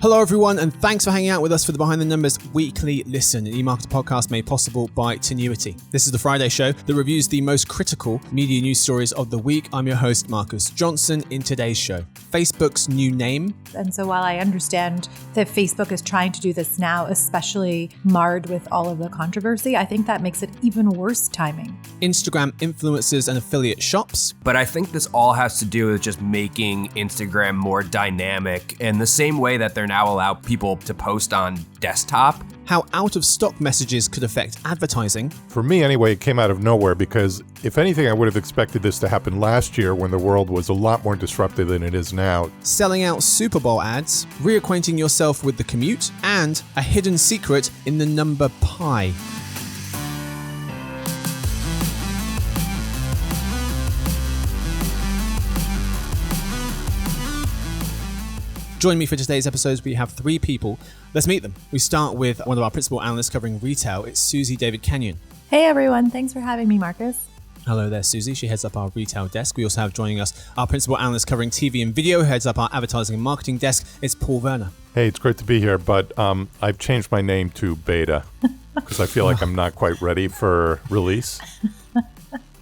Hello, everyone, and thanks for hanging out with us for the Behind the Numbers weekly listen, an e-marketer podcast made possible by Tenuity. This is the Friday show that reviews the most critical media news stories of the week. I'm your host, Marcus Johnson. In today's show, Facebook's new name. And so while I understand that Facebook is trying to do this now, especially marred with all of the controversy, I think that makes it even worse timing. Instagram influencers and affiliate shops. But I think this all has to do with just making Instagram more dynamic in the same way that they're now allow people to post on desktop. How out-of-stock messages could affect advertising. For me, anyway, it came out of nowhere because, if anything, I would have expected this to happen last year when the world was a lot more disrupted than it is now. Selling out Super Bowl ads, reacquainting yourself with the commute, and a hidden secret in the number pi. Join me for today's episodes. We have three people. Let's meet them. We start with one of our principal analysts covering retail. It's Susie David Kenyon. Hey, everyone. Thanks for having me, Marcus. Hello there, Susie. She heads up our retail desk. We also have joining us our principal analyst covering TV and video, who heads up our advertising and marketing desk. It's Paul Werner. Hey, it's great to be here, but I've changed my name to Beta because I feel like I'm not quite ready for release.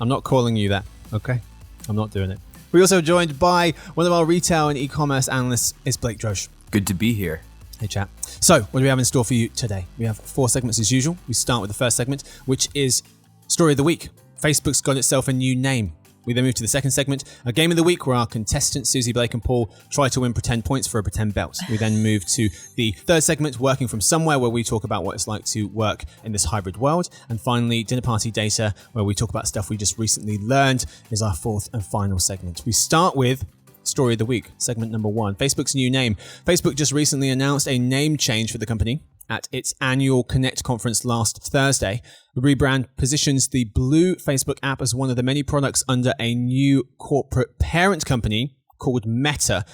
I'm not calling you that, okay? I'm not doing it. We're also joined by one of our retail and e-commerce analysts. It's Blake Drosh. Good to be here. Hey, chat. So, what do we have in store for you today? We have 4 segments as usual. We start with the first segment, which is Story of the Week. Facebook's got itself a new name. We then move to the second segment, a Game of the Week, where our contestants, Susie, Blake and Paul, try to win pretend points for a pretend belt. We then move to the third segment, Working from Somewhere, where we talk about what it's like to work in this hybrid world. And finally, Dinner Party Data, where we talk about stuff we just recently learned, is our fourth and final segment. We start with Story of the Week, segment number 1. Facebook's new name. Facebook just recently announced a name change for the company at its annual Connect conference last Thursday. The rebrand positions the Blue Facebook app as one of the many products under a new corporate parent company called Meta.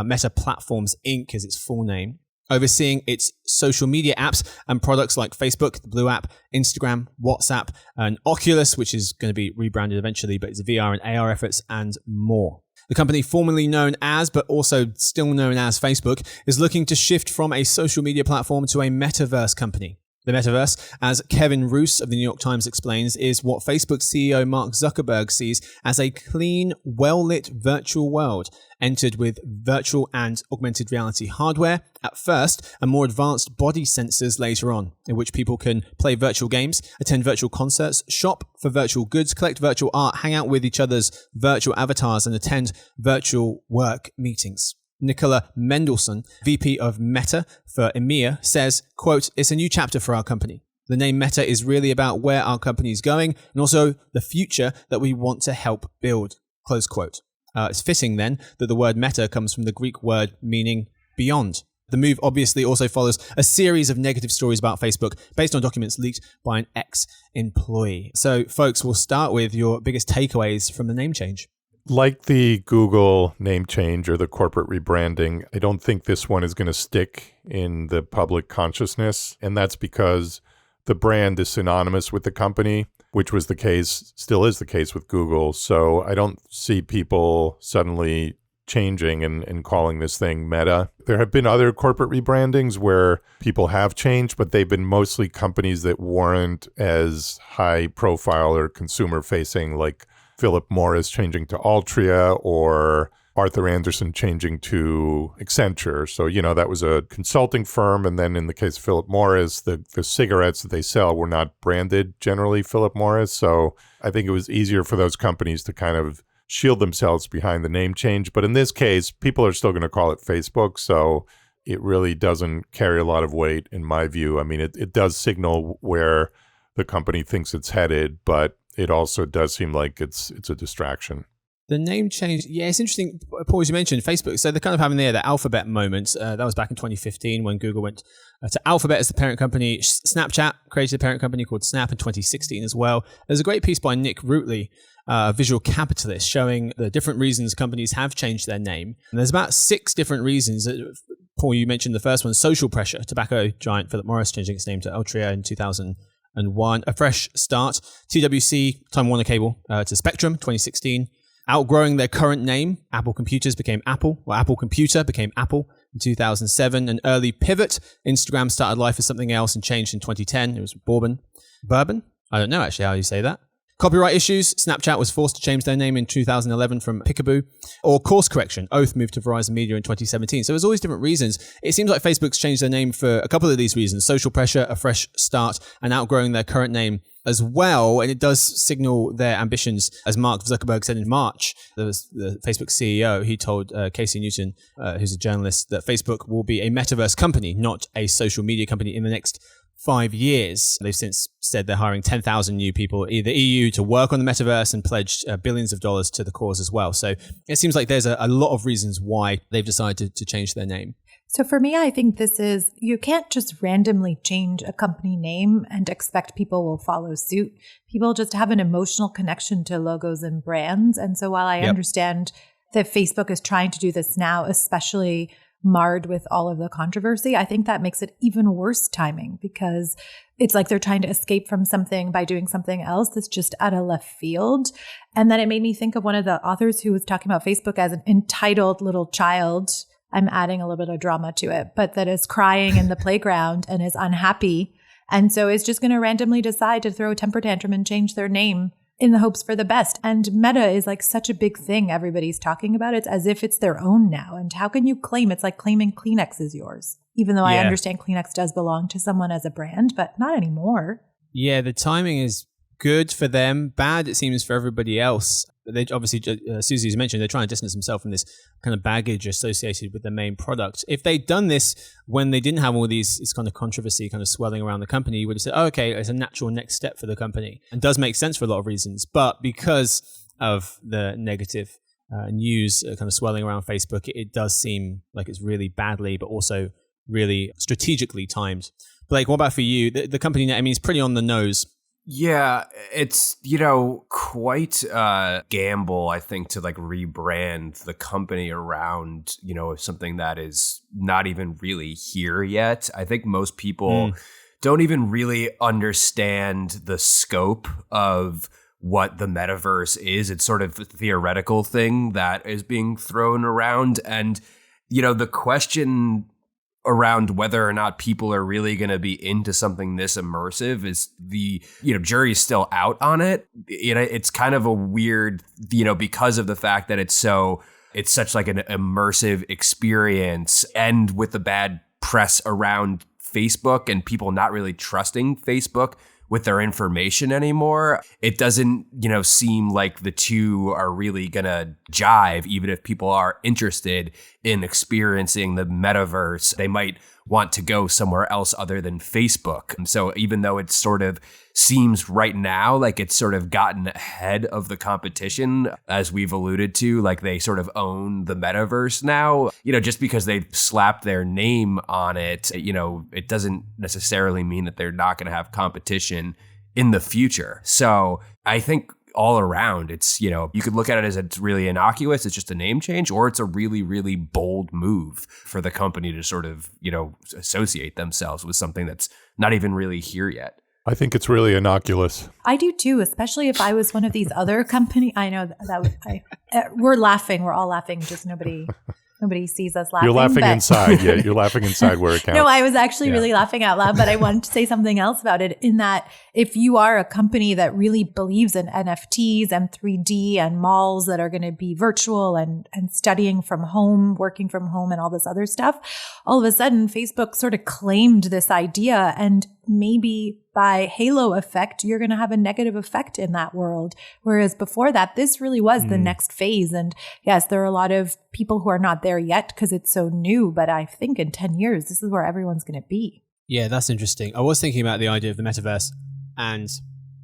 Meta Platforms Inc. is its full name, overseeing its social media apps and products like Facebook, the Blue app, Instagram, WhatsApp, and Oculus, which is going to be rebranded eventually, but it's VR and AR efforts and more. The company formerly known as, but also still known as Facebook, is looking to shift from a social media platform to a metaverse company. The metaverse, as Kevin Roos of the New York Times explains, is what Facebook CEO Mark Zuckerberg sees as a clean, well-lit virtual world, entered with virtual and augmented reality hardware at first, and more advanced body sensors later on, in which people can play virtual games, attend virtual concerts, shop for virtual goods, collect virtual art, hang out with each other's virtual avatars, and attend virtual work meetings. Nicola Mendelsohn, VP of Meta for EMEA, says, quote, "It's a new chapter for our company. The name Meta is really about where our company is going and also the future that we want to help build," close quote. It's fitting then that the word meta comes from the Greek word meaning beyond. The move obviously also follows a series of negative stories about Facebook based on documents leaked by an ex-employee. So, folks, we'll start with your biggest takeaways from the name change. Like the Google name change or the corporate rebranding, I don't think this one is going to stick in the public consciousness. And that's because the brand is synonymous with the company, which was the case, still is the case with Google. So I don't see people suddenly changing and calling this thing Meta. There have been other corporate rebrandings where people have changed, but they've been mostly companies that weren't as high profile or consumer facing, like Philip Morris changing to Altria or Arthur Andersen changing to Accenture. So, that was a consulting firm. And then in the case of Philip Morris, the cigarettes that they sell were not branded generally Philip Morris. So I think it was easier for those companies to kind of shield themselves behind the name change. But in this case, people are still going to call it Facebook. So it really doesn't carry a lot of weight in my view. I mean, it does signal where the company thinks it's headed, but it also does seem like it's a distraction. The name change, yeah, it's interesting, Paul, as you mentioned, Facebook. So they're kind of having the Alphabet moment. That was back in 2015 when Google went to Alphabet as the parent company. Snapchat created a parent company called Snap in 2016 as well. There's a great piece by Nick Rutley, a visual capitalist, showing the different reasons companies have changed their name. And there's about 6 different reasons. Paul, you mentioned the first one, social pressure. Tobacco giant Philip Morris changing its name to Altria in 2001. A fresh start. TWC, Time Warner Cable, to Spectrum, 2016. Outgrowing their current name, Apple Computers became Apple, or Apple Computer became Apple. in 2007, an early pivot. Instagram started life as something else and changed in 2010. It was Bourbon? I don't know actually how you say that. Copyright issues. Snapchat was forced to change their name in 2011 from Peekaboo. Or course correction. Oath moved to Verizon Media in 2017. So there's always different reasons. It seems like Facebook's changed their name for a couple of these reasons. Social pressure, a fresh start, and outgrowing their current name as well. And it does signal their ambitions. As Mark Zuckerberg said in March, the Facebook CEO, he told Casey Newton, who's a journalist, that Facebook will be a metaverse company, not a social media company in the next 5 years. They've since said they're hiring 10,000 new people in the EU to work on the metaverse and pledged billions of dollars to the cause as well. So it seems like there's a lot of reasons why they've decided to change their name. So for me, I think you can't just randomly change a company name and expect people will follow suit. People just have an emotional connection to logos and brands. And so while I understand that Facebook is trying to do this now, especially marred with all of the controversy, I think that makes it even worse timing, because it's like they're trying to escape from something by doing something else that's just out of left field. And then it made me think of one of the authors who was talking about Facebook as an entitled little child. I'm adding a little bit of drama to it, but that is crying in the playground and is unhappy. And so is just going to randomly decide to throw a temper tantrum and change their name in the hopes for the best. And Meta is like such a big thing everybody's talking about. It's as if it's their own now. And how can you claim? It's like claiming Kleenex is yours, even though I understand Kleenex does belong to someone as a brand, but not anymore. Yeah, the timing is good for them, bad it seems for everybody else. They obviously, Susie, as mentioned, they're trying to distance themselves from this kind of baggage associated with their main product. If they'd done this when they didn't have all this kind of controversy kind of swelling around the company, you would have said, oh, okay, it's a natural next step for the company. And does make sense for a lot of reasons. But because of the negative news kind of swelling around Facebook, it does seem like it's really badly, but also really strategically timed. Blake, what about for you? The company, I mean, it's pretty on the nose. Yeah, it's, quite a gamble, I think, to like rebrand the company around, something that is not even really here yet. I think most people don't even really understand the scope of what the metaverse is. It's sort of a theoretical thing that is being thrown around. And, the question around whether or not people are really going to be into something this immersive is the, jury's still out on it. It's kind of a weird, because of the fact that it's such like an immersive experience, and with the bad press around Facebook and people not really trusting Facebook with their information anymore, it doesn't, seem like the two are really gonna jive. Even if people are interested in experiencing the metaverse, they might want to go somewhere else other than Facebook. And so even though it sort of seems right now like it's sort of gotten ahead of the competition, as we've alluded to, like they sort of own the metaverse now, just because they've slapped their name on it, it doesn't necessarily mean that they're not going to have competition in the future. So I think all around, it's, you could look at it as it's really innocuous, it's just a name change, or it's a really, really bold move for the company to sort of, associate themselves with something that's not even really here yet. I think it's really innocuous. I do too, especially if I was one of these other company. I know we're laughing. We're all laughing. Just nobody sees us laughing. You're laughing inside. Yeah, you're laughing inside where it counts. No, I was actually really laughing out loud, but I wanted to say something else about it, in that if you are a company that really believes in NFTs and 3D and malls that are going to be virtual and studying from home, working from home and all this other stuff, all of a sudden Facebook sort of claimed this idea, and maybe by halo effect, you're going to have a negative effect in that world. Whereas before that, this really was the next phase. And yes, there are a lot of people who are not there yet because it's so new, but I think in 10 years, this is where everyone's going to be. Yeah, that's interesting. I was thinking about the idea of the metaverse, and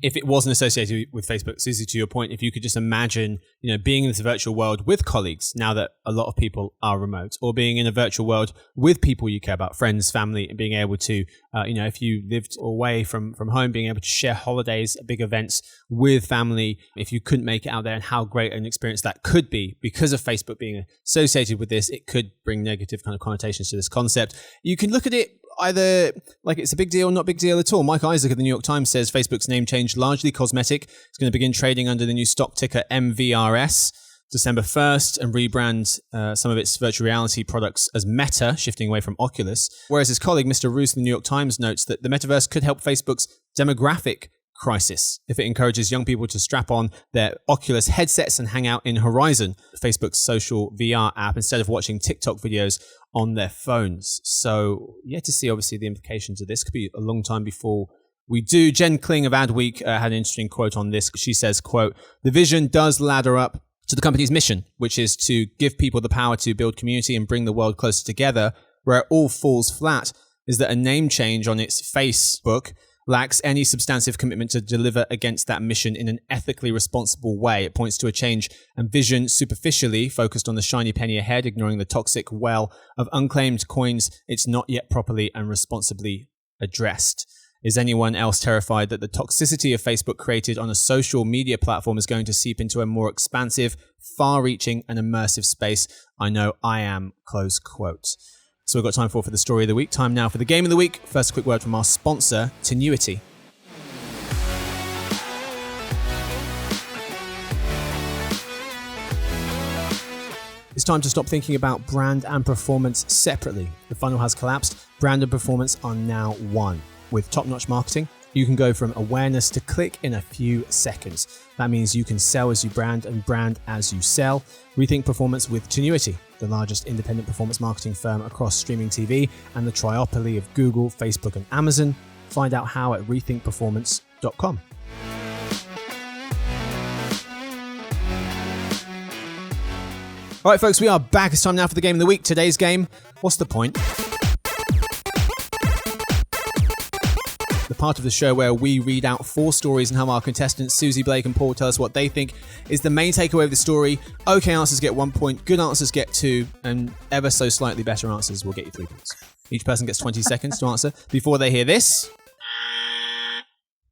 if it wasn't associated with Facebook, Susie, to your point, if you could just imagine, being in this virtual world with colleagues now that a lot of people are remote, or being in a virtual world with people you care about, friends, family, and being able to, if you lived away from home, being able to share holidays, big events with family, if you couldn't make it out there, and how great an experience that could be. Because of Facebook being associated with this, it could bring negative kind of connotations to this concept. You can look at it either like it's a big deal or not big deal at all. Mike Isaac of the New York Times says Facebook's name change largely cosmetic. It's going to begin trading under the new stock ticker MVRS. December 1st and rebrand some of its virtual reality products as Meta, shifting away from Oculus. Whereas his colleague, Mr. Roos of the New York Times, notes that the metaverse could help Facebook's demographic crisis if it encourages young people to strap on their Oculus headsets and hang out in Horizon, Facebook's social VR app, instead of watching TikTok videos on their phones. So yet to see, obviously, the implications of this. Could be a long time before we do. Jen Kling of Adweek had an interesting quote on this. She says, quote, "The vision does ladder up to the company's mission, which is to give people the power to build community and bring the world closer together. Where it all falls flat is that a name change on its Facebook lacks any substantive commitment to deliver against that mission in an ethically responsible way. It points to a change and vision superficially focused on the shiny penny ahead, ignoring the toxic well of unclaimed coins it's not yet properly and responsibly addressed." Is anyone else terrified that the toxicity of Facebook created on a social media platform is going to seep into a more expansive, far-reaching and immersive space? I know I am, close quote. So we've got time for the story of the week. Time now for the game of the week. First, a quick word from our sponsor, Tenuity. It's time to stop thinking about brand and performance separately. The funnel has collapsed. Brand and performance are now one. With top-notch marketing, you can go from awareness to click in a few seconds. That means you can sell as you brand and brand as you sell. Rethink performance with Tenuity, the largest independent performance marketing firm across streaming TV and the triopoly of Google, Facebook, and Amazon. Find out how at rethinkperformance.com. All right, folks, we are back. It's time now for the game of the week. Today's game, what's the point? The part of the show where we read out 4 stories and have our contestants, Susie, Blake, and Paul, tell us what they think is the main takeaway of the story. Okay answers get 1 point, good answers get 2, and ever so slightly better answers will get you 3 points. Each person gets 20 seconds to answer before they hear this.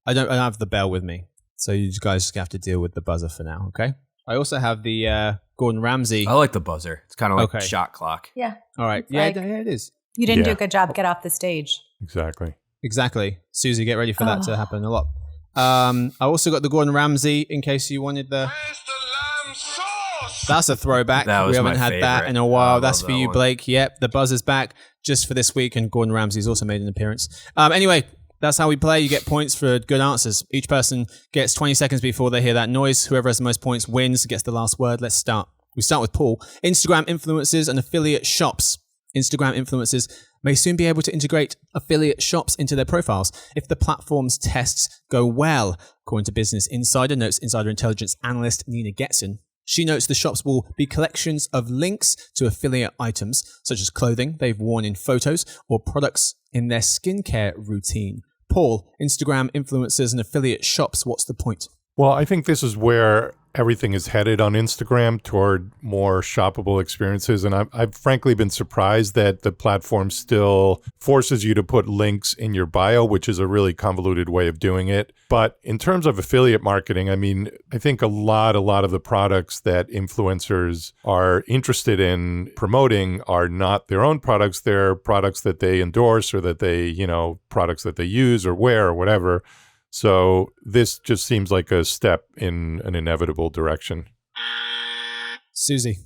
I don't have the bell with me, so you guys just have to deal with the buzzer for now, okay? I also have the Gordon Ramsay. I like the buzzer. It's kind of like a shot clock. Yeah. All right. It's Yeah, like, it is. You didn't do a good job. Get off the stage. Exactly. Susie, get ready for that to happen a lot. I also got the Gordon Ramsay in case you wanted the... That's a throwback. We haven't had that in a while. That's for you, Blake. Yep, the buzz is back just for this week, and Gordon Ramsay's also made an appearance. Anyway, that's how we play. You get points for good answers. Each person gets 20 seconds before they hear that noise. Whoever has the most points wins, gets the last word. Let's start. We start with Paul. Instagram influencers and affiliate shops. Instagram influencers may soon be able to integrate affiliate shops into their profiles if the platform's tests go well, according to Business Insider, notes Insider Intelligence analyst Nina Getson. She notes the shops will be collections of links to affiliate items, such as clothing they've worn in photos or products in their skincare routine. Paul, Instagram influencers and affiliate shops, what's the point? Well, I think this is where everything is headed on Instagram, toward more shoppable experiences. And I've frankly been surprised that the platform still forces you to put links in your bio, which is a really convoluted way of doing it. But in terms of affiliate marketing, I mean, I think a lot of the products that influencers are interested in promoting are not their own products. They're products that they endorse or that they, products that they use or wear or whatever. So this just seems like a step in an inevitable direction. Susie.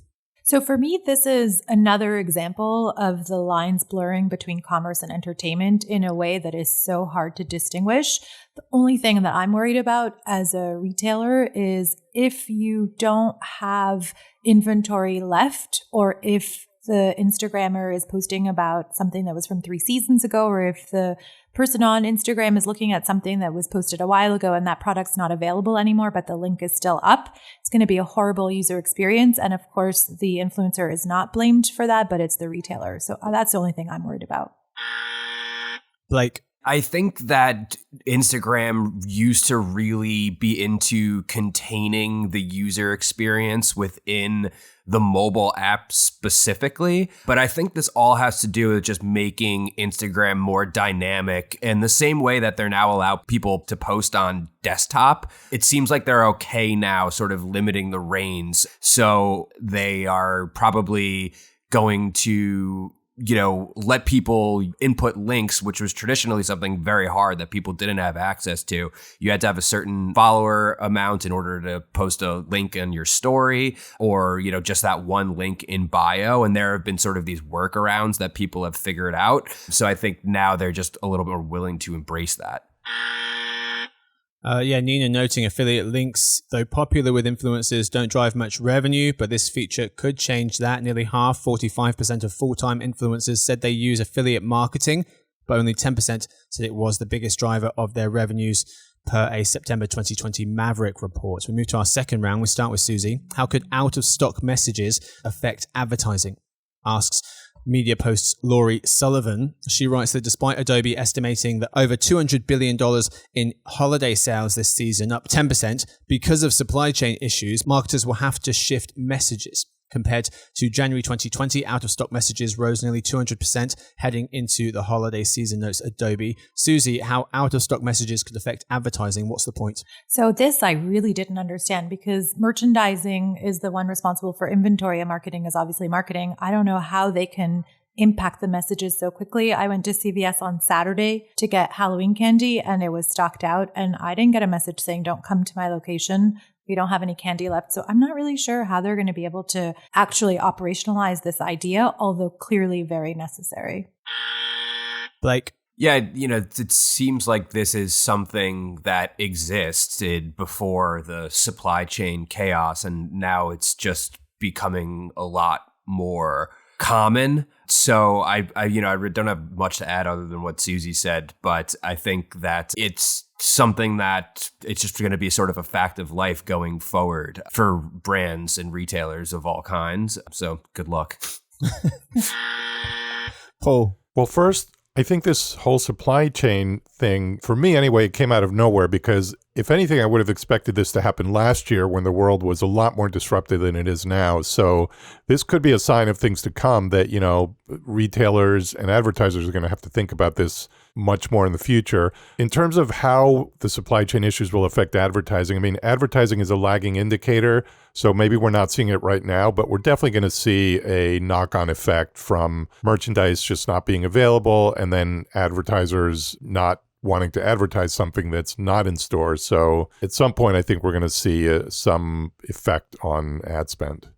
So for me, this is another example of the lines blurring between commerce and entertainment in a way that is so hard to distinguish. The only thing that I'm worried about as a retailer is if you don't have inventory left, or if the Instagrammer is posting about something that was from 3 seasons ago, or if the person on Instagram is looking at something that was posted a while ago and that product's not available anymore, but the link is still up, it's going to be a horrible user experience. And of course, the influencer is not blamed for that, but it's the retailer. So that's the only thing I'm worried about. Blake. I think that Instagram used to really be into containing the user experience within the mobile app specifically. But I think this all has to do with just making Instagram more dynamic. And the same way that they're now allow people to post on desktop, it seems like they're okay now sort of limiting the reins. So they are probably going to let people input links, which was traditionally something very hard that people didn't have access to. You had to have a certain follower amount in order to post a link in your story or, just that one link in bio. And there have been sort of these workarounds that people have figured out. So I think now they're just a little bit more willing to embrace that. Nina noting affiliate links, though popular with influencers, don't drive much revenue, but this feature could change that. Nearly half, 45% of full-time influencers said they use affiliate marketing, but only 10% said it was the biggest driver of their revenues per a September 2020 Maverick report. We move to our second round. We start with Susie. How could out-of-stock messages affect advertising? Asks Media Post's Laurie Sullivan. She writes that despite Adobe estimating that over $200 billion in holiday sales this season, up 10%, because of supply chain issues, marketers will have to shift messages. Compared to January 2020, out-of-stock messages rose nearly 200% heading into the holiday season, notes Adobe. Susie, how out-of-stock messages could affect advertising? What's the point? So this I really didn't understand because merchandising is the one responsible for inventory and marketing is obviously marketing. I don't know how they can impact the messages so quickly. I went to CVS on Saturday to get Halloween candy and it was stocked out and I didn't get a message saying don't come to my location. We don't have any candy left. So I'm not really sure how they're going to be able to actually operationalize this idea, although clearly very necessary. Blake? Yeah, it seems like this is something that existed before the supply chain chaos, and now it's just becoming a lot more common. So I don't have much to add other than what Susie said, but I think that it's something that it's just going to be sort of a fact of life going forward for brands and retailers of all kinds. So good luck. Paul? Well, first, I think this whole supply chain thing, for me anyway, it came out of nowhere because if anything, I would have expected this to happen last year when the world was a lot more disrupted than it is now. So this could be a sign of things to come that, retailers and advertisers are going to have to think about this much more in the future. In terms of how the supply chain issues will affect advertising, I mean, advertising is a lagging indicator, so maybe we're not seeing it right now, but we're definitely going to see a knock-on effect from merchandise just not being available and then advertisers not wanting to advertise something that's not in stores. So at some point, I think we're going to see some effect on ad spend.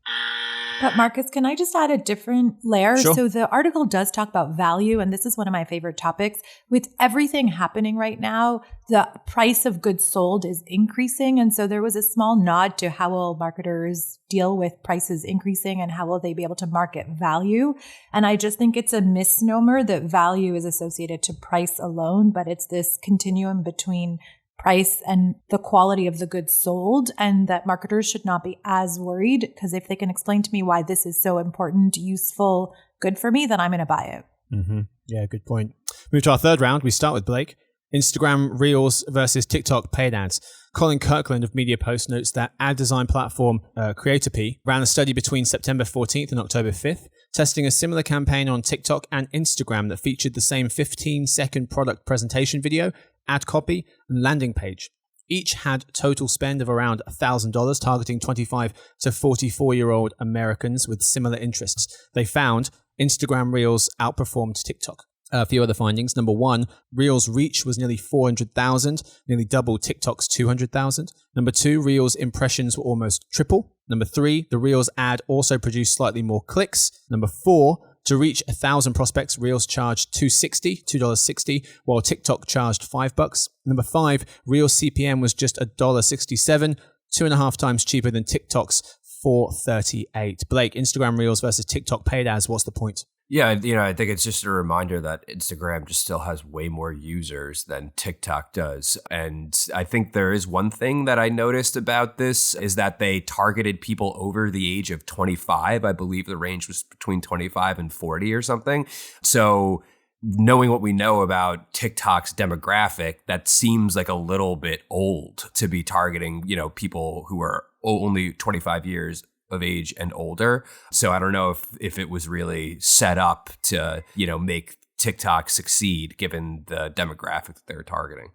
But Marcus, can I just add a different layer? Sure. So the article does talk about value, and this is one of my favorite topics. With everything happening right now, the price of goods sold is increasing. And so there was a small nod to how will marketers deal with prices increasing and how will they be able to market value. And I just think it's a misnomer that value is associated to price alone, but it's this continuum between price and the quality of the goods sold, and that marketers should not be as worried because if they can explain to me why this is so important, useful, good for me, then I'm going to buy it. Mm-hmm. Yeah, good point. Move to our third round. We start with Blake. Instagram Reels versus TikTok paid ads. Colin Kirkland of Media Post notes that ad design platform Creator ran a study between September 14th and October 5th, testing a similar campaign on TikTok and Instagram that featured the same 15-second product presentation video, ad copy, and landing page. Each had total spend of around $1,000, targeting 25 to 44-year-old Americans with similar interests. They found Instagram Reels outperformed TikTok. A few other findings. Number one, Reels reach was nearly 400,000, nearly double TikTok's 200,000. Number two, Reels impressions were almost triple. Number three, the Reels ad also produced slightly more clicks. Number four, to reach 1,000 prospects, Reels charged $2.60, while TikTok charged $5. Number five, Reels CPM was just $1.67, 2.5 times cheaper than TikTok's $4.38. Blake, Instagram Reels versus TikTok paid ads, what's the point? Yeah, I think it's just a reminder that Instagram just still has way more users than TikTok does. And I think there is one thing that I noticed about this is that they targeted people over the age of 25. I believe the range was between 25 and 40 or something. So knowing what we know about TikTok's demographic, that seems like a little bit old to be targeting, people who are only 25 years of age and older. So I don't know if it was really set up to, make TikTok succeed given the demographic that they're targeting.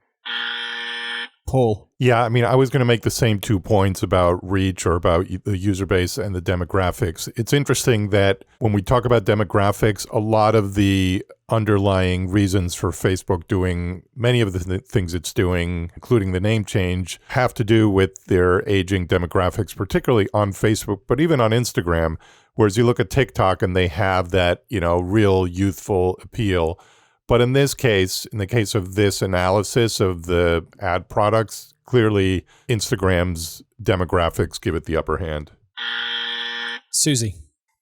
Paul. Yeah, I mean, I was going to make the same 2 points about reach or about the user base and the demographics. It's interesting that when we talk about demographics, a lot of the underlying reasons for Facebook doing many of the things it's doing, including the name change, have to do with their aging demographics, particularly on Facebook, but even on Instagram. Whereas you look at TikTok and they have that, real youthful appeal. But in this case, in the case of this analysis of the ad products, clearly Instagram's demographics give it the upper hand. Susie.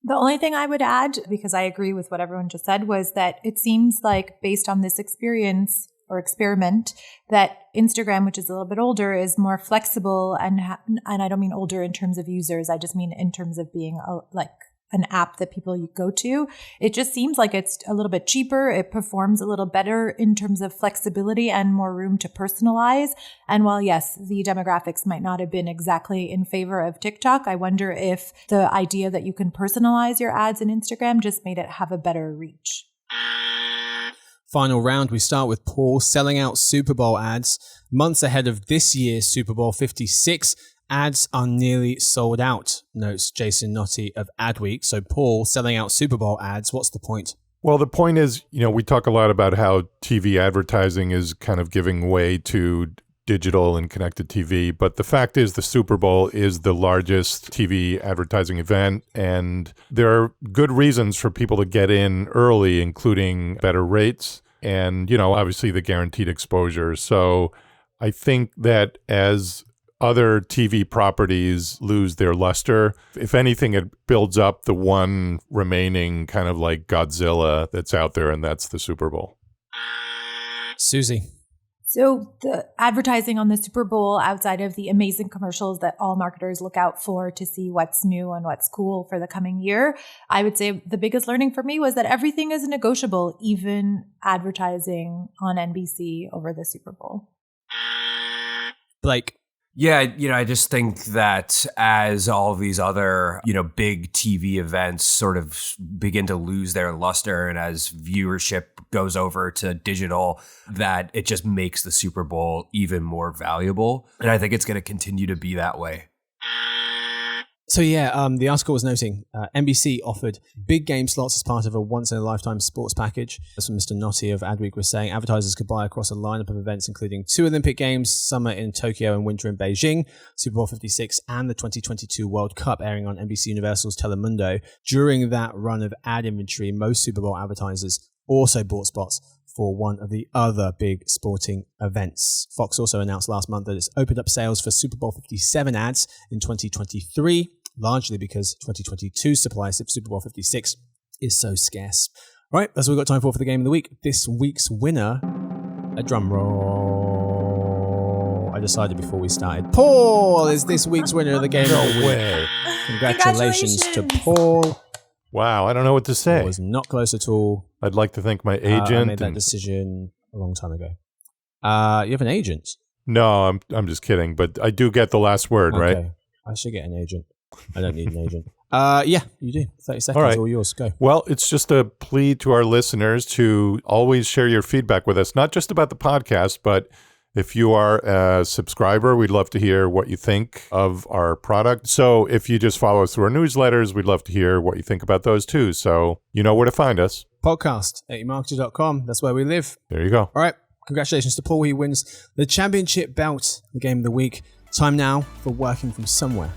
The only thing I would add, because I agree with what everyone just said, was that it seems like based on this experience or experiment that Instagram, which is a little bit older, is more flexible. And I don't mean older in terms of users. I just mean in terms of being an app that people go to. It just seems like it's a little bit cheaper. It performs a little better in terms of flexibility and more room to personalize. And while, yes, the demographics might not have been exactly in favor of TikTok, I wonder if the idea that you can personalize your ads in Instagram just made it have a better reach. Final round, we start with Paul selling out Super Bowl ads. Months ahead of this year's Super Bowl 56, ads are nearly sold out, notes Jason Notty of Adweek. So Paul, selling out Super Bowl ads, what's the point? Well, the point is, we talk a lot about how TV advertising is kind of giving way to digital and connected TV. But the fact is the Super Bowl is the largest TV advertising event. And there are good reasons for people to get in early, including better rates and, obviously the guaranteed exposure. So I think that as other TV properties lose their luster, if anything, it builds up the one remaining kind of like Godzilla that's out there, and that's the Super Bowl. Susie. So the advertising on the Super Bowl, outside of the amazing commercials that all marketers look out for to see what's new and what's cool for the coming year, I would say the biggest learning for me was that everything is negotiable, even advertising on NBC over the Super Bowl. Blake. Yeah, I just think that as all of these other, big TV events sort of begin to lose their luster and as viewership goes over to digital, that it just makes the Super Bowl even more valuable. And I think it's going to continue to be that way. So the article was noting NBC offered big game slots as part of a once-in-a-lifetime sports package. That's what Mr. Notty of Adweek was saying. Advertisers could buy across a lineup of events, including 2 Olympic Games, summer in Tokyo and winter in Beijing, Super Bowl 56, and the 2022 World Cup airing on NBC Universal's Telemundo. During that run of ad inventory, most Super Bowl advertisers also bought spots for one of the other big sporting events. Fox also announced last month that it's opened up sales for Super Bowl 57 ads in 2023, largely because 2022's supply of Super Bowl 56 is so scarce. Right, that's all we've got time for the game of the week. This week's winner, a drum roll. I decided before we started. Paul is this week's winner of the game of the week. Congratulations to Paul. Wow, I don't know what to say. It was not close at all. I'd like to thank my agent. I made that decision a long time ago. You have an agent? No, I'm just kidding. But I do get the last word, okay. Right? I should get an agent. I don't need an agent. Yeah, you do. 30 seconds, all right. All yours. Go. Well, it's just a plea to our listeners to always share your feedback with us, not just about the podcast, but if you are a subscriber, we'd love to hear what you think of our product. So if you just follow us through our newsletters, we'd love to hear what you think about those too. So you know where to find us. Podcast at emarketer.com. That's where we live. There you go. All right. Congratulations to Paul. He wins the championship belt, the game of the week. Time now for working from somewhere.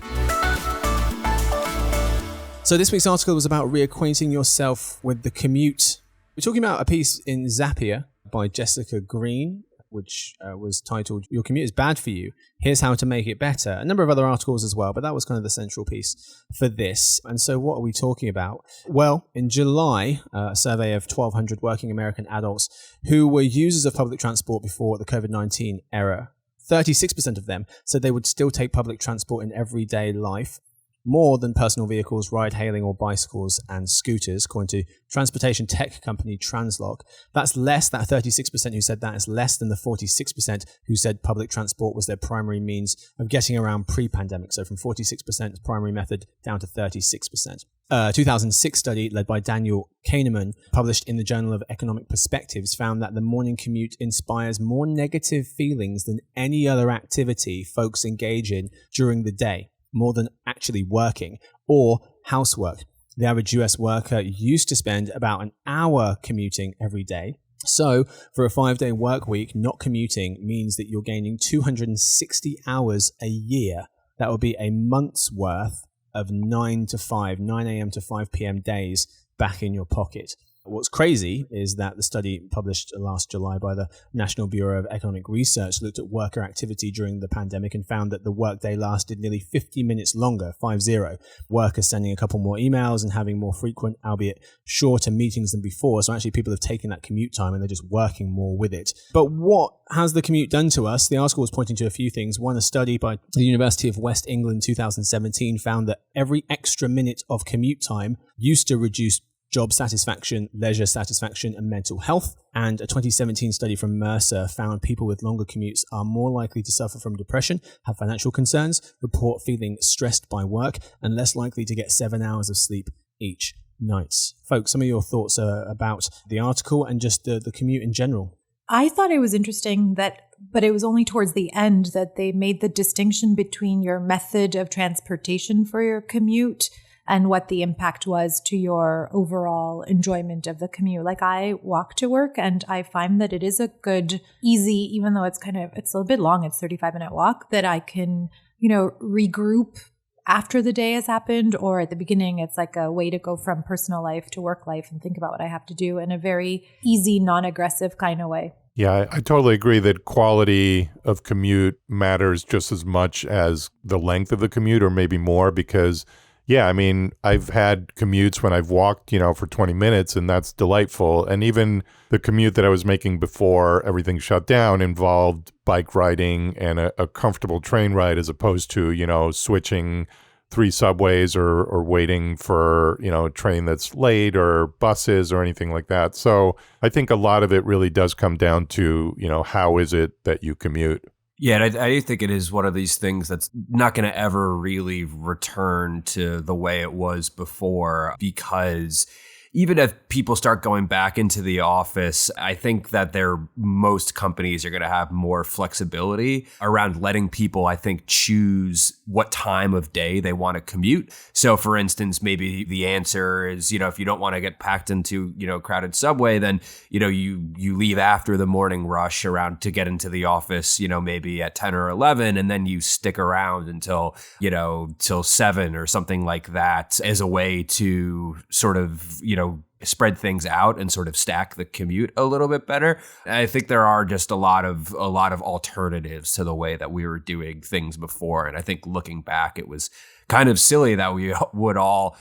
So this week's article was about reacquainting yourself with the commute. We're talking about a piece in Zapier by Jessica Green, which was titled, "Your Commute is Bad for You. Here's How to Make It Better." A number of other articles as well, but that was kind of the central piece for this. And so what are we talking about? Well, in July, a survey of 1,200 working American adults who were users of public transport before the COVID-19 era, 36% of them said they would still take public transport in everyday life, more than personal vehicles, ride-hailing, or bicycles and scooters, according to transportation tech company Translock. That's less, that 36% who said that is less than the 46% who said public transport was their primary means of getting around pre-pandemic. So from 46% as primary method down to 36%. 2006 study led by Daniel Kahneman, published in the Journal of Economic Perspectives, found that the morning commute inspires more negative feelings than any other activity folks engage in during the day, more than actually working or housework. The average US worker used to spend about an hour commuting every day. So for a 5-day work week, not commuting means that you're gaining 260 hours a year. That would be a month's worth of 9 a.m. to 5 p.m. days back in your pocket. What's crazy is that the study published last July by the National Bureau of Economic Research looked at worker activity during the pandemic and found that the workday lasted nearly 50 minutes longer, 50. Workers sending a couple more emails and having more frequent, albeit shorter meetings than before. So actually people have taken that commute time and they're just working more with it. But what has the commute done to us? The article was pointing to a few things. One, a study by the University of West England 2017 found that every extra minute of commute time used to reduce job satisfaction, leisure satisfaction, and mental health. And a 2017 study from Mercer found people with longer commutes are more likely to suffer from depression, have financial concerns, report feeling stressed by work, and less likely to get 7 hours of sleep each night. Folks, some of your thoughts about the article and just the commute in general. I thought it was interesting but it was only towards the end that they made the distinction between your method of transportation for your commute and what the impact was to your overall enjoyment of the commute. Like, I walk to work and I find that it is a good, easy, even though it's a little bit long, it's 35-minute walk, that I can, regroup after the day has happened, or at the beginning. It's like a way to go from personal life to work life and think about what I have to do in a very easy, non-aggressive kind of way. Yeah, I totally agree that quality of commute matters just as much as the length of the commute, or maybe more, because yeah, I mean, I've had commutes when I've walked, for 20 minutes, and that's delightful. And even the commute that I was making before everything shut down involved bike riding and a comfortable train ride, as opposed to, switching 3 subways or waiting for, a train that's late, or buses or anything like that. So I think a lot of it really does come down to, how is it that you commute? Yeah, and I think it is one of these things that's not going to ever really return to the way it was before, because even if people start going back into the office, I think that most companies are going to have more flexibility around letting people, I think, choose what time of day they want to commute. So, for instance, maybe the answer is, if you don't want to get packed into, a crowded subway, then, you leave after the morning rush around to get into the office, maybe at 10 or 11, and then you stick around until, till 7 or something like that, as a way to sort of, spread things out and sort of stack the commute a little bit better. And I think there are just a lot of alternatives to the way that we were doing things before. And I think looking back, it was kind of silly that we would all,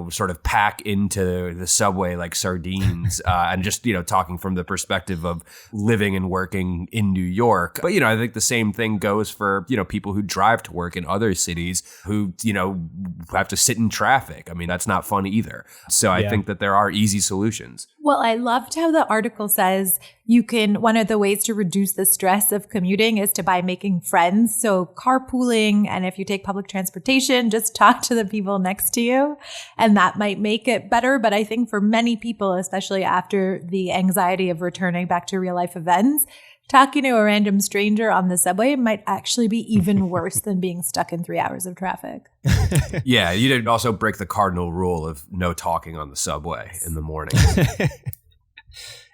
sort of pack into the subway like sardines, and just, talking from the perspective of living and working in New York. But, I think the same thing goes for, people who drive to work in other cities who, have to sit in traffic. I mean, that's not fun either. So I think that there are easy solutions. Well, I loved how the article says one of the ways to reduce the stress of commuting is by making friends. So carpooling, and if you take public transportation, just talk to the people next to you, and that might make it better. But I think for many people, especially after the anxiety of returning back to real life events, talking to a random stranger on the subway might actually be even worse than being stuck in 3 hours of traffic. Yeah, you did also break the cardinal rule of no talking on the subway in the morning.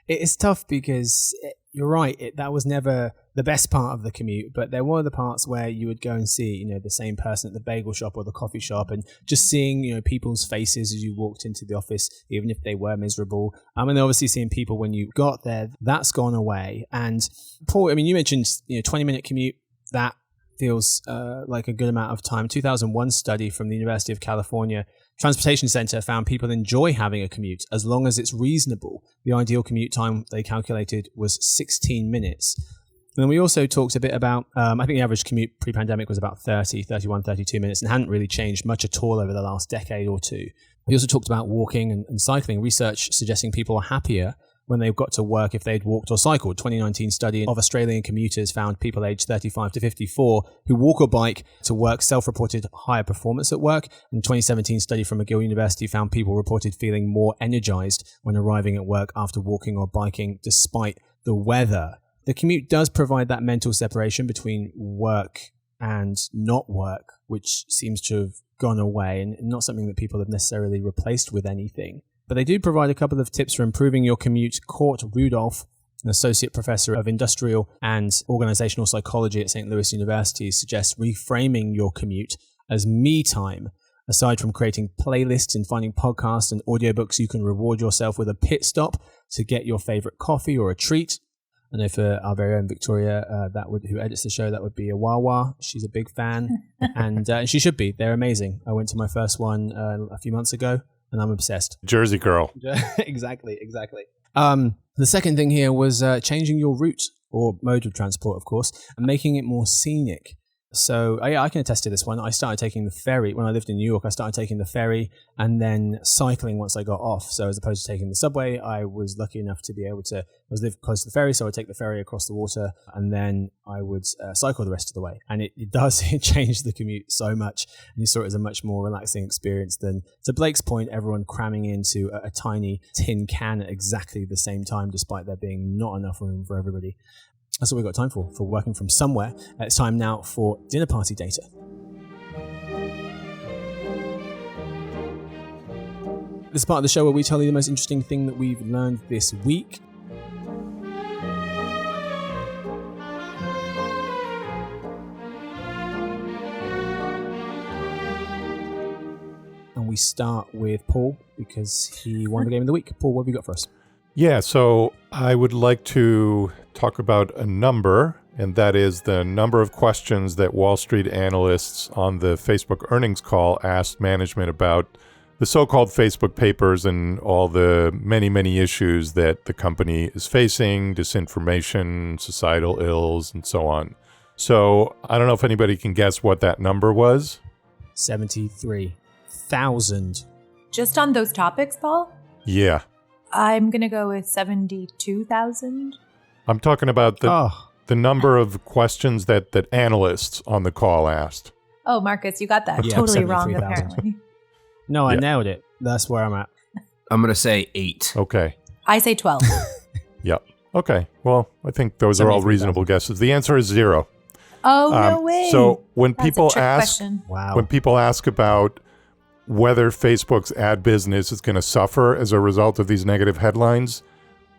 It's tough because you're right. That was never the best part of the commute, but there were the parts where you would go and see, the same person at the bagel shop or the coffee shop, and just seeing, people's faces as you walked into the office, even if they were miserable. And obviously seeing people when you got there, that's gone away. And Paul, you mentioned, 20-minute commute, that feels like a good amount of time. 2001 study from the University of California Transportation Center found people enjoy having a commute as long as it's reasonable. The ideal commute time they calculated was 16 minutes. And then we also talked a bit about, I think the average commute pre-pandemic was about 31, 32 minutes and hadn't really changed much at all over the last decade or two. We also talked about walking and cycling. Research suggesting people are happier when they got to work if they'd walked or cycled. 2019 study of Australian commuters found people aged 35 to 54 who walk or bike to work self-reported higher performance at work. And 2017 study from McGill University found people reported feeling more energized when arriving at work after walking or biking despite the weather. The commute does provide that mental separation between work and not work, which seems to have gone away and not something that people have necessarily replaced with anything. But they do provide a couple of tips for improving your commute. Court Rudolph, an associate professor of industrial and organizational psychology at St. Louis University, suggests reframing your commute as me time. Aside from creating playlists and finding podcasts and audiobooks, you can reward yourself with a pit stop to get your favorite coffee or a treat. I know for our very own Victoria, who edits the show, that would be a Wawa. She's a big fan, and she should be. They're amazing. I went to my first one a few months ago, and I'm obsessed. Jersey girl. Exactly. The second thing here was changing your route or mode of transport, of course, and making it more scenic. So I can attest to this one. I started taking the ferry when I lived in New York. I started taking the ferry and then cycling once I got off. So as opposed to taking the subway, I was lucky enough to be able to. I live close to the ferry, so I'd take the ferry across the water and then I would cycle the rest of the way. And it changed the commute so much. And you saw it as a much more relaxing experience than, to Blake's point, everyone cramming into a tiny tin can at exactly the same time, despite there being not enough room for everybody. That's what we've got time for working from somewhere. It's time now for dinner party data. This is part of the show where we tell you the most interesting thing that we've learned this week. And we start with Paul because he won the game of the week. Paul, what have you got for us? Yeah, so I would like to talk about a number, and that is the number of questions that Wall Street analysts on the Facebook earnings call asked management about the so-called Facebook papers and all the many, many issues that the company is facing, disinformation, societal ills, and so on. So I don't know if anybody can guess what that number was. 73,000. Just on those topics, Paul? Yeah. I'm going to go with 72,000. I'm talking about the number of questions that analysts on the call asked. Oh, Marcus, you got that totally wrong, apparently. No, I nailed it. That's where I'm at. I'm going to say 8. Okay. I say 12. Yep. Okay. Well, I think those are all reasonable guesses. The answer is 0. Oh, no way. So when That's people a trick ask, question. Wow. when people ask about whether Facebook's ad business is going to suffer as a result of these negative headlines,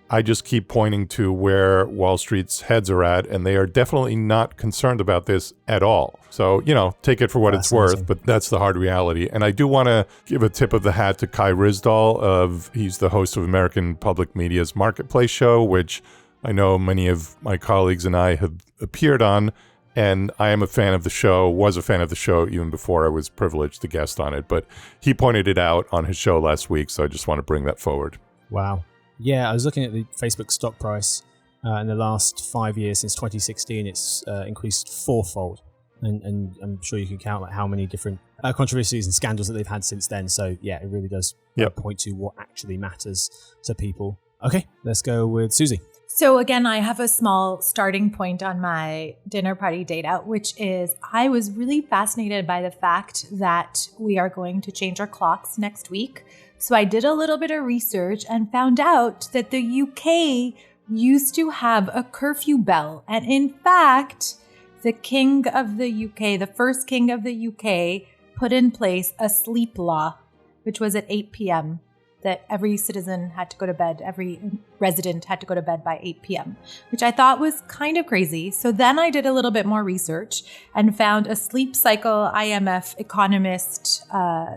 I just keep pointing to where Wall Street's heads are at, and they are definitely not concerned about this at all. So, take it for what it's worth, but that's the hard reality. And I do want to give a tip of the hat to Kai Ryssdal. He's the host of American Public Media's Marketplace show, which I know many of my colleagues and I have appeared on. And I am a fan of the show, was a fan of the show even before I was privileged to guest on it. But he pointed it out on his show last week, so I just want to bring that forward. Wow. Yeah, I was looking at the Facebook stock price in the last 5 years since 2016. It's increased fourfold. And I'm sure you can count how many different controversies and scandals that they've had since then. So, yeah, it really does point to what actually matters to people. Okay, let's go with Susie. So again, I have a small starting point on my dinner party data, which is I was really fascinated by the fact that we are going to change our clocks next week. So I did a little bit of research and found out that the UK used to have a curfew bell. And in fact, the king of the UK, the first king of the UK, put in place a sleep law, which was at 8 p.m. that every citizen had to go to bed, every resident had to go to bed by 8 p.m., which I thought was kind of crazy. So then I did a little bit more research and found a sleep cycle IMF economist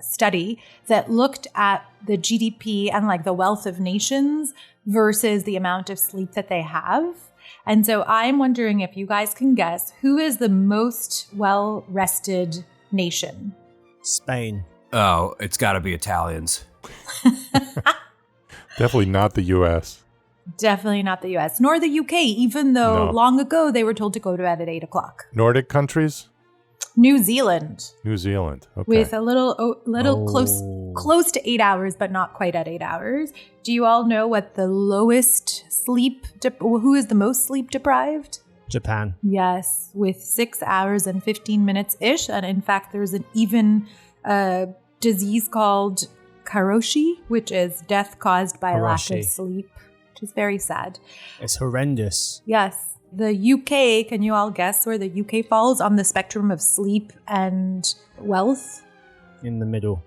study that looked at the GDP and like the wealth of nations versus the amount of sleep that they have. And so I'm wondering if you guys can guess who is the most well-rested nation? Spain. Oh, it's got to be Italians. Definitely not the U.S. Definitely not the US, nor the UK, even though long ago they were told to go to bed at 8 o'clock. Nordic countries? New Zealand. New Zealand. Okay. With a little close close to 8 hours, but not quite at 8 hours. Do you all know what the lowest who is the most sleep deprived? Japan. Yes, with 6 hours and 15 minutes-ish. And in fact, there's an even disease called karoshi, which is death caused by a lack of sleep, which is very sad. It's horrendous. Yes. The UK, can you all guess where the UK falls on the spectrum of sleep and wealth? In the middle.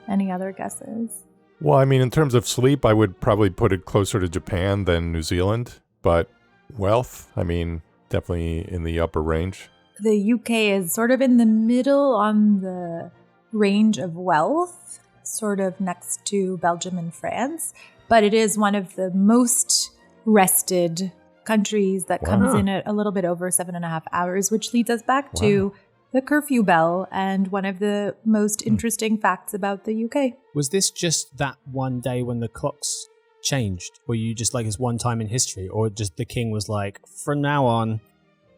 Any other guesses? Well, I mean, in terms of sleep, I would probably put it closer to Japan than New Zealand. But wealth, I mean, definitely in the upper range. The UK is sort of in the middle on the range of wealth, sort of next to Belgium and France. But it is one of the most rested countries that comes in at a little bit over 7.5 hours, which leads us back to the curfew bell and one of the most interesting facts about the UK. Was this just that one day when the clocks changed? Were you just like, it's one time in history? Or just the king was like, from now on,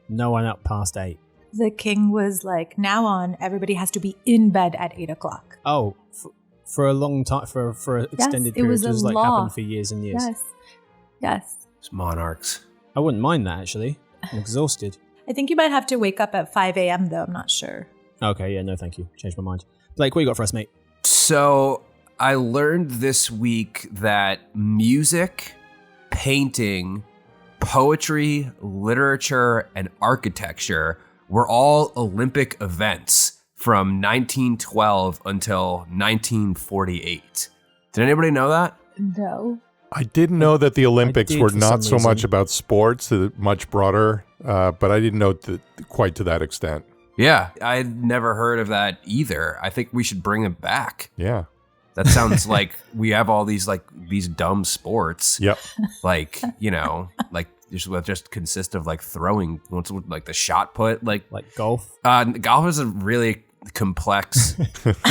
no one up past 8? The king was like, now on, everybody has to be in bed at 8 o'clock. Oh, for a long time, for an extended period, it was like law. happened for years and years. Yes. It's monarchs. I wouldn't mind that, actually. I'm exhausted. I think you might have to wake up at 5 a.m. though. I'm not sure. Okay, yeah, no, thank you. Changed my mind. Blake, what you got for us, mate? So I learned this week that music, painting, poetry, literature, and architecture were all Olympic events from 1912 until 1948. Did anybody know that? No. I didn't know that the Olympics were not so much about sports, much broader, but I didn't know quite to that extent. Yeah, I'd never heard of that either. I think we should bring it back. Yeah. That sounds like we have all these dumb sports. Yep. Like, like just consist of like throwing, like the shot put, like golf. Golf is a really complex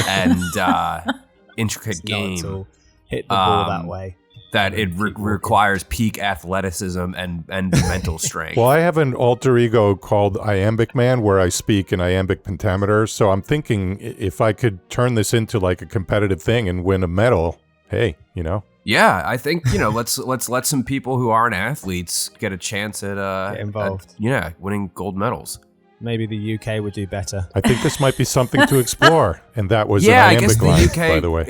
and intricate game. Hit the ball that way. That it requires peak athleticism and mental strength. Well, I have an alter ego called Iambic Man where I speak in iambic pentameter. So I'm thinking if I could turn this into like a competitive thing and win a medal, hey, Yeah, I think, let's let some people who aren't athletes get a chance at get involved. Winning gold medals. Maybe the UK would do better. I think this might be something to explore. And that was an I guess iambic the line, UK, by the way.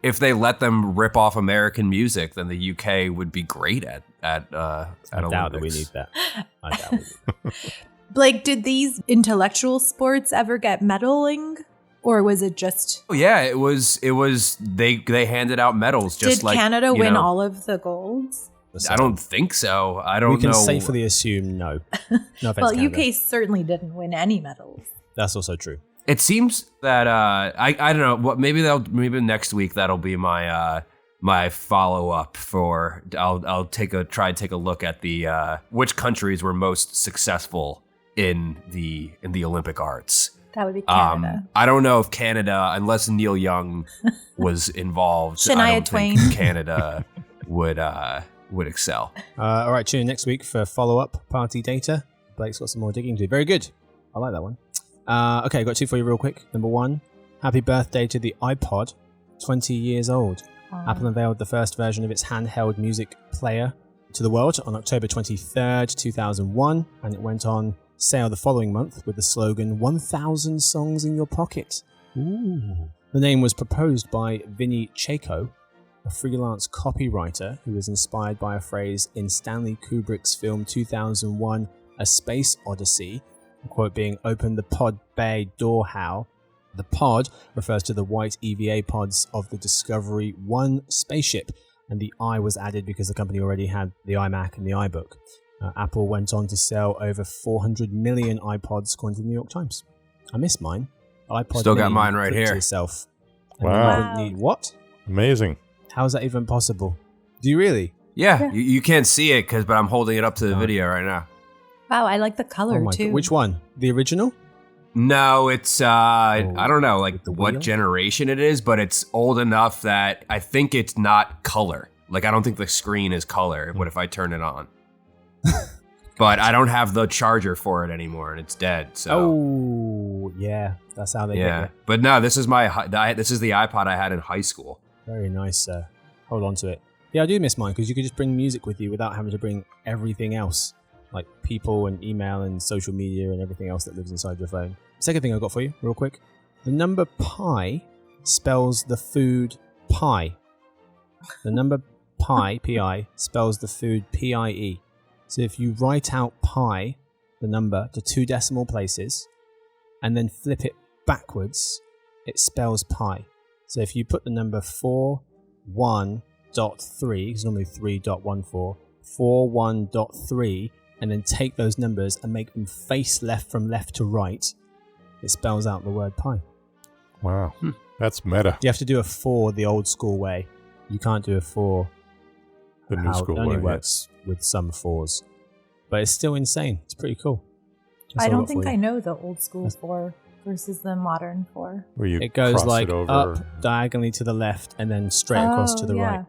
If they let them rip off American music, then the UK would be great at I doubt that we need that. I doubt we need. Blake, did these intellectual sports ever get medaling? Or was it just... Oh, yeah, it was. They handed out medals. Just Did Canada win all of the golds? I don't think so. I don't know. We can safely assume no. No offense, well, Canada. UK certainly didn't win any medals. That's also true. It seems that I don't know what maybe next week that'll be my my follow up for I'll take a look at the which countries were most successful in the Olympic arts. That would be Canada. I don't know if Canada, unless Neil Young was involved, Shania Twain. think Canada would excel. All right, tune in next week for follow up party data. Blake's got some more digging to do. Very good. I like that one. Okay, I've got 2 for you real quick. Number 1, happy birthday to the Ipod, 20 years old. Apple unveiled the first version of its handheld music player to the world on October 23rd, 2001, and it went on sale the following month with the slogan, 1,000 songs in your pocket. Ooh. The name was proposed by Vinny Chayko, a freelance copywriter who was inspired by a phrase in Stanley Kubrick's film 2001, A Space Odyssey, the quote being, open the pod bay door how. The pod refers to the white EVA pods of the Discovery 1 spaceship, and the I was added because the company already had the iMac and the iBook. Apple went on to sell over 400 million iPods, according to the New York Times. I miss mine. iPod Still got Mini, mine right click here. To yourself. Wow. What? Amazing. How is that even possible? Do you really? Yeah. You can't see it but I'm holding it up to the video right now. Wow, I like the color too. God. Which one? The original? No, it's I don't know what wheel? generation it is, but it's old enough that I think it's not color. Like I don't think the screen is color. What if I turn it on? But I don't have the charger for it anymore, and it's dead. So Oh, yeah. That's how they get Yeah, you. but no, this is the iPod I had in high school. Very nice, sir. Hold on to it. Yeah, I do miss mine because you could just bring music with you without having to bring everything else, like people and email and social media and everything else that lives inside your phone. Second thing I've got for you, real quick. The number pi spells the food pie. The number pi, P-I, spells the food P-I-E. So if you write out pi, the number, to 2 decimal places, and then flip it backwards, it spells pie. So if you put the number 41.3, it's normally 3.14, 41.3, and then take those numbers and make them face left from left to right, it spells out the word pie. Wow. That's meta. You have to do a 4 the old school way. You can't do a 4 The new how school it only way. works with some 4s. But it's still insane. It's pretty cool. That's I all I've don't got think for you. I know the old school 4 versus the modern 4. Where you It goes cross like it over. up diagonally to the left and then straight across to the right.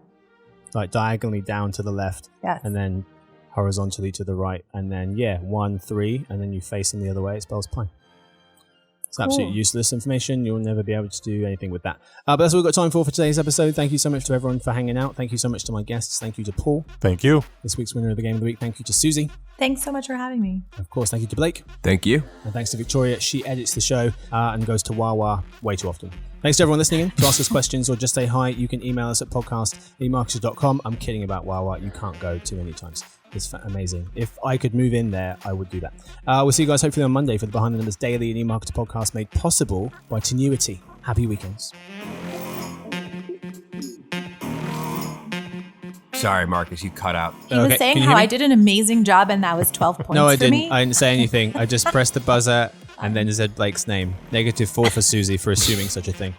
Like diagonally down to the left Yes. and then horizontally to the right. And then, 1, 3, and then you face them the other way. It spells pie. It's absolutely useless information. You'll never be able to do anything with that. But that's all we've got time for today's episode. Thank you so much to everyone for hanging out. Thank you so much to my guests. Thank you to Paul, Thank you. this week's winner of the Game of the Week. Thank you to Susie. Thanks so much for having me. Of course, thank you to Blake. Thank you. And thanks to Victoria. She edits the show and goes to Wawa way too often. Thanks to everyone listening in. To ask us questions or just say hi, you can email us at podcast@emarketers.com. I'm kidding about Wawa. You can't go too many times. It's amazing. If I could move in there, I would do that. We'll see you guys hopefully on Monday for the Behind the Numbers Daily and eMarketer podcast made possible by Tenuity. Happy weekends. Sorry, Marcus, you cut out. He was saying can you how hear me? I did an amazing job and that was 12 points No, I for didn't. me. I didn't say anything. I just pressed the buzzer and then said Blake's name. -4 for Susie for assuming such a thing.